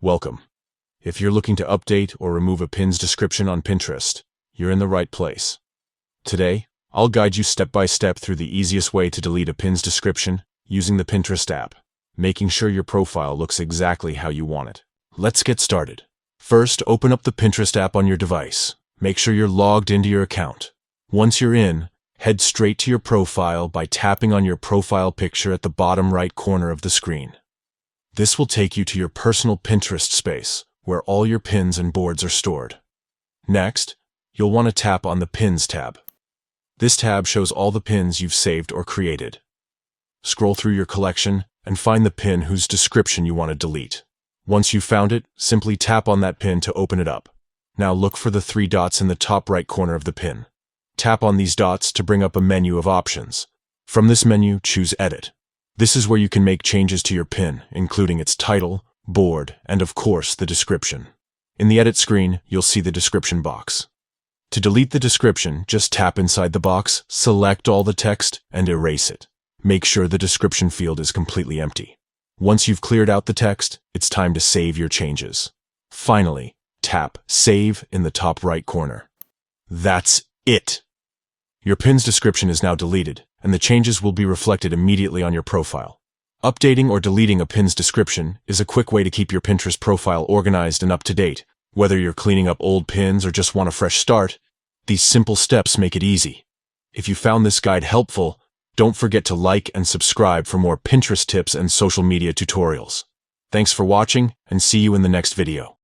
Welcome. If you're looking to update or remove a pin's description on Pinterest, you're in the right place. Today, I'll guide you step by step through the easiest way to delete a pin's description using the Pinterest app, making sure your profile looks exactly how you want it. Let's get started. First, open up the Pinterest app on your device. Make sure you're logged into your account. Once you're in, head straight to your profile by tapping on your profile picture at the bottom right corner of the screen. This will take you to your personal Pinterest space, where all your pins and boards are stored. Next, you'll want to tap on the Pins tab. This tab shows all the pins you've saved or created. Scroll through your collection and find the pin whose description you want to delete. Once you've found it, simply tap on that pin to open it up. Now look for the 3 dots in the top right corner of the pin. Tap on these dots to bring up a menu of options. From this menu, choose Edit. This is where you can make changes to your pin, including its title, board, and of course, the description. In the Edit screen, you'll see the description box. To delete the description, just tap inside the box, select all the text, and erase it. Make sure the description field is completely empty. Once you've cleared out the text, it's time to save your changes. Finally, tap Save in the top right corner. That's it! Your pin's description is now deleted, and the changes will be reflected immediately on your profile. Updating or deleting a pin's description is a quick way to keep your Pinterest profile organized and up to date. Whether you're cleaning up old pins or just want a fresh start, these simple steps make it easy. If you found this guide helpful, don't forget to like and subscribe for more Pinterest tips and social media tutorials. Thanks for watching, and see you in the next video.